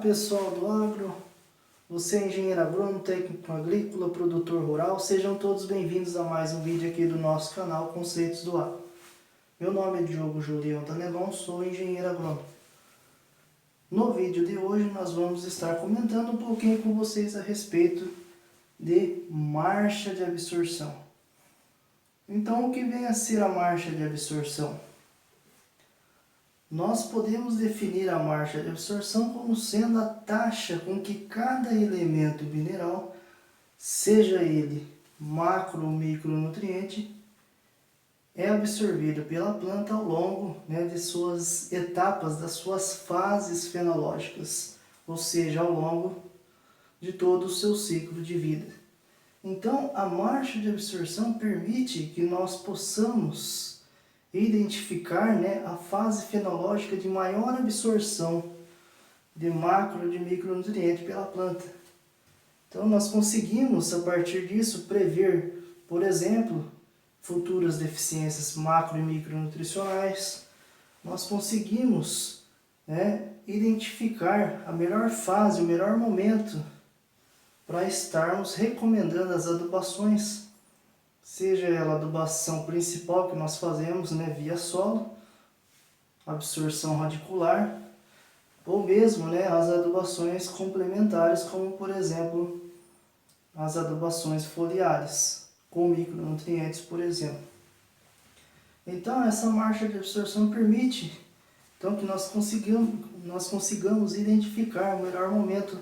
pessoal do agro, você é engenheiro agrônomo, técnico agrícola, produtor rural, sejam todos bem-vindos a mais um vídeo aqui do nosso canal Conceitos do Agro. Meu nome é Diogo Julião Danelon, sou engenheiro agrônomo. No vídeo de hoje nós vamos estar comentando um pouquinho com vocês a respeito de marcha de absorção. Então, o que vem a ser a marcha de absorção? Nós podemos definir a marcha de absorção como sendo a taxa com que cada elemento mineral, seja ele macro ou micronutriente, é absorvido pela planta ao longo de suas etapas, das suas fases fenológicas, ou seja, ao longo de todo o seu ciclo de vida. Então, a marcha de absorção permite que nós possamos identificar a fase fenológica de maior absorção de macro e de micronutriente pela planta. Então nós conseguimos, a partir disso, prever, por exemplo, futuras deficiências macro e micronutricionais. Nós conseguimos identificar a melhor fase, o melhor momento para estarmos recomendando as adubações, seja ela a adubação principal que nós fazemos via solo, absorção radicular, ou mesmo as adubações complementares, como por exemplo as adubações foliares, com micronutrientes, por exemplo. Então essa marcha de absorção permite que nós consigamos identificar o melhor momento,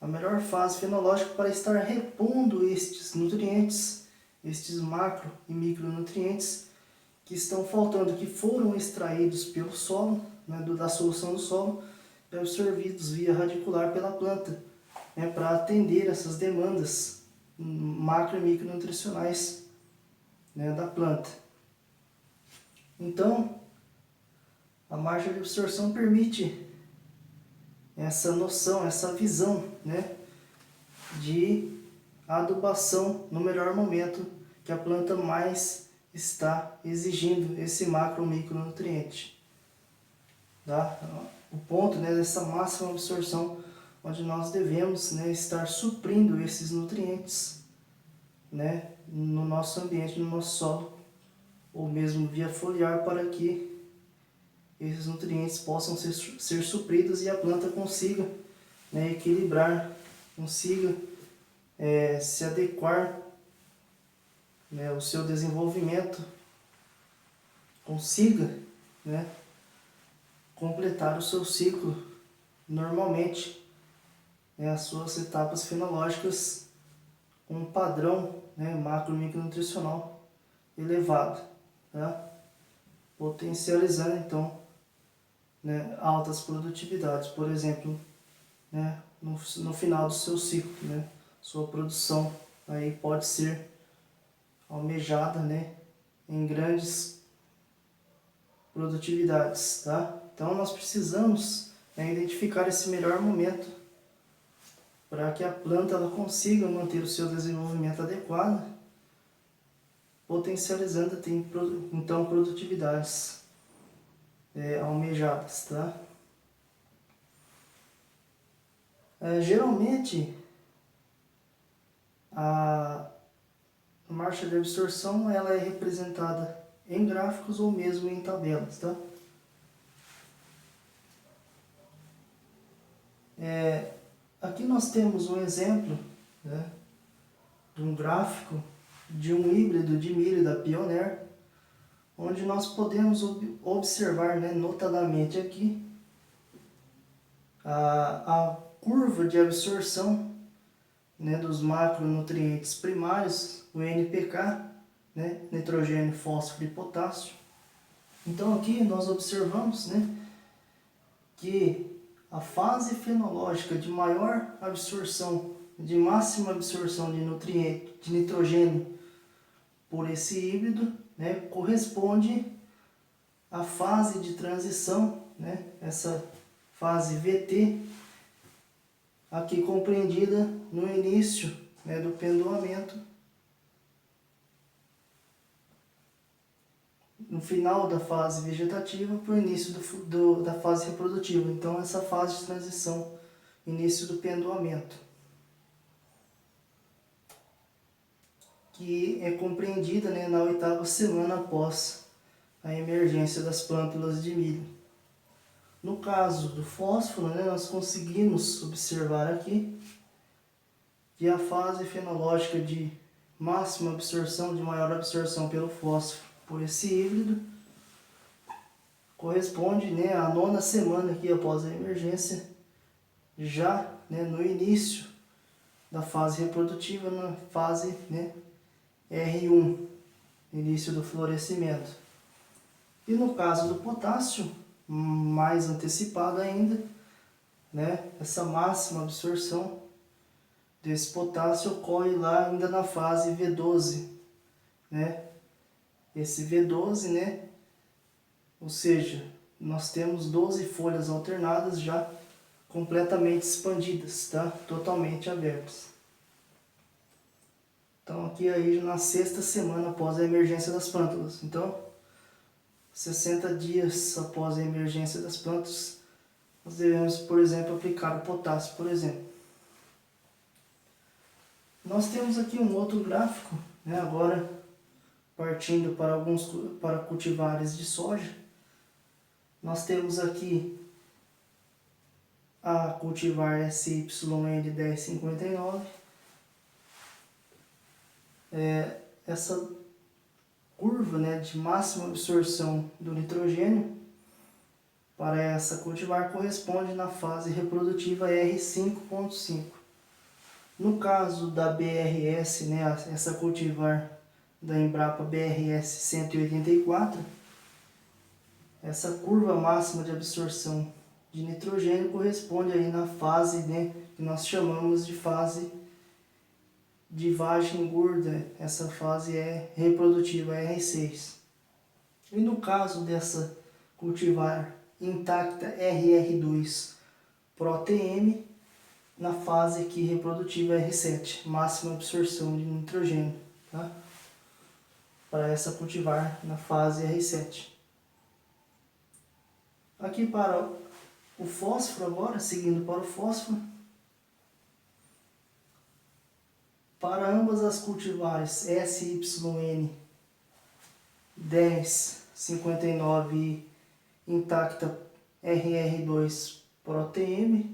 a melhor fase fenológica para estar repondo estes nutrientes, estes macro e micronutrientes que estão faltando, que foram extraídos pelo solo, da solução do solo, e absorvidos via radicular pela planta, para atender essas demandas macro e micronutricionais da planta. Então, a marcha de absorção permite essa noção, essa visão de adubação no melhor momento que a planta mais está exigindo esse macro ou micronutriente. Tá? O ponto dessa máxima absorção, onde nós devemos estar suprindo esses nutrientes no nosso ambiente, no nosso solo, ou mesmo via foliar, para que esses nutrientes possam ser supridos e a planta consiga equilibrar, consiga se adequar, o seu desenvolvimento, consiga completar o seu ciclo normalmente, as suas etapas fenológicas com um padrão macro e micronutricional elevado, tá? Potencializando então altas produtividades, por exemplo, no final do seu ciclo, sua produção aí pode ser almejada em grandes produtividades, tá? Então nós precisamos identificar esse melhor momento para que a planta ela consiga manter o seu desenvolvimento adequado, potencializando então produtividades almejadas, tá? Geralmente a marcha de absorção ela é representada em gráficos ou mesmo em tabelas, tá? Aqui nós temos um exemplo de um gráfico de um híbrido de milho da Pioneer, onde nós podemos observar notadamente aqui a curva de absorção dos macronutrientes primários, o NPK, nitrogênio, fósforo e potássio. Então aqui nós observamos que a fase fenológica de maior absorção, de máxima absorção de nutriente, de nitrogênio por esse híbrido, corresponde à fase de transição, essa fase VT, aqui compreendida no início do pendoamento, no final da fase vegetativa para o início da fase reprodutiva. Então essa fase de transição início do pendoamento, que é compreendida, né, na 8ª semana após a emergência das plântulas de milho. No caso do fósforo, né, nós conseguimos observar aqui que a fase fenológica de máxima absorção, de maior absorção pelo fósforo por esse híbrido, corresponde, né, à 9ª semana aqui após a emergência, já, né, no início da fase reprodutiva, na fase, né, R1, início do florescimento. E no caso do potássio, mais antecipado ainda, né, essa máxima absorção desse potássio ocorre lá ainda na fase V12, né? Esse V12, né, ou seja, nós temos 12 folhas alternadas já completamente expandidas, tá? Totalmente abertas. Então aqui aí na 6ª semana após a emergência das plântulas. Então, 60 dias após a emergência das plântulas, nós devemos, por exemplo, aplicar o potássio, por exemplo. Nós temos aqui um outro gráfico, né, agora partindo para cultivares de soja. Nós temos aqui a cultivar SYN1059. Essa curva, né, de máxima absorção do nitrogênio para essa cultivar corresponde na fase reprodutiva R5.5. No caso da BRS, né, essa cultivar da Embrapa BRS 184, essa curva máxima de absorção de nitrogênio corresponde aí na fase, né, que nós chamamos de fase de vagem gorda. Essa fase é reprodutiva R6. E no caso dessa cultivar intacta RR2 ProTM, na fase aqui reprodutiva R7, máxima absorção de nitrogênio, tá? Para essa cultivar na fase R7. Aqui para o fósforo agora, seguindo para o fósforo, para ambas as cultivares SYN 1059 e intacta RR2 ProTM,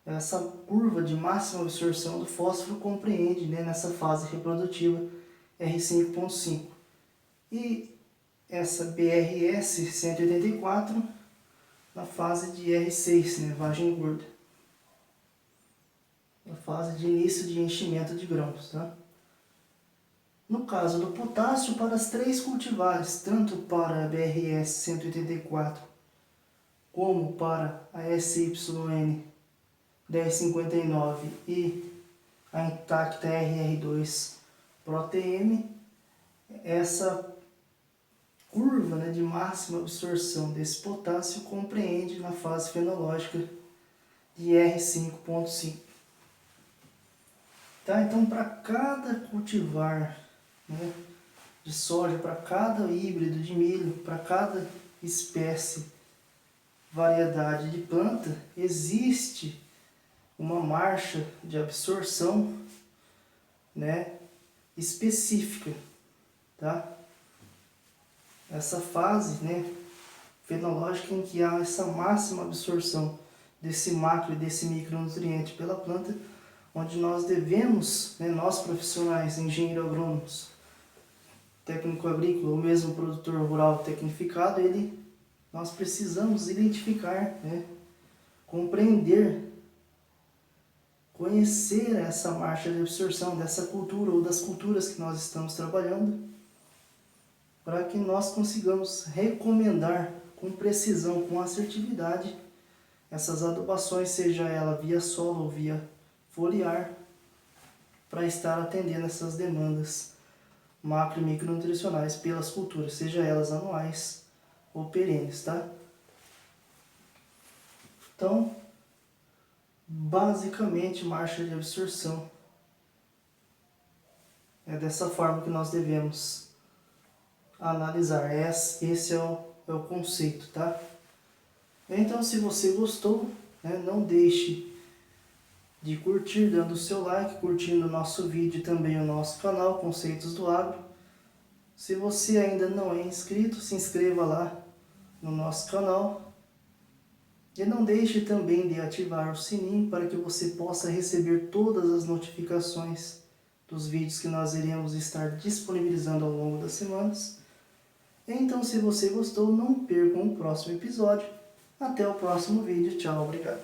essa curva de máxima absorção do fósforo compreende, né, nessa fase reprodutiva R5.5. E essa BRS 184 na fase de R6, né, vagem gorda. Na fase de início de enchimento de grãos, tá? No caso do potássio, para as 3 cultivares, tanto para a BRS 184 como para a SYN 1059 e a intacta RR2 ProTM, essa curva, né, de máxima absorção desse potássio compreende na fase fenológica de R5.5. Tá? Então, para cada cultivar, né, de soja, para cada híbrido de milho, para cada espécie, variedade de planta, existe uma marcha de absorção, né, específica, tá? Essa fase, né, fenológica em que há essa máxima absorção desse macro e desse micronutriente pela planta, onde nós devemos, né, nós profissionais, engenheiros agrônomos, técnico agrícola ou mesmo produtor rural tecnificado, nós precisamos identificar, né, compreender, conhecer essa marcha de absorção dessa cultura ou das culturas que nós estamos trabalhando, para que nós consigamos recomendar com precisão, com assertividade, essas adubações, seja ela via solo ou via foliar, para estar atendendo essas demandas macro e micronutricionais pelas culturas, seja elas anuais ou perenes, tá? Então, basicamente, marcha de absorção é dessa forma que nós devemos analisar. Esse é o conceito, tá? Então, se você gostou, né? Não deixe de curtir, dando o seu like, curtindo o nosso vídeo e também o nosso canal Conceitos do Agro. Se você ainda não é inscrito, se inscreva lá no nosso canal. E não deixe também de ativar o sininho para que você possa receber todas as notificações dos vídeos que nós iremos estar disponibilizando ao longo das semanas. Então, se você gostou, não perca o próximo episódio. Até o próximo vídeo. Tchau, obrigado.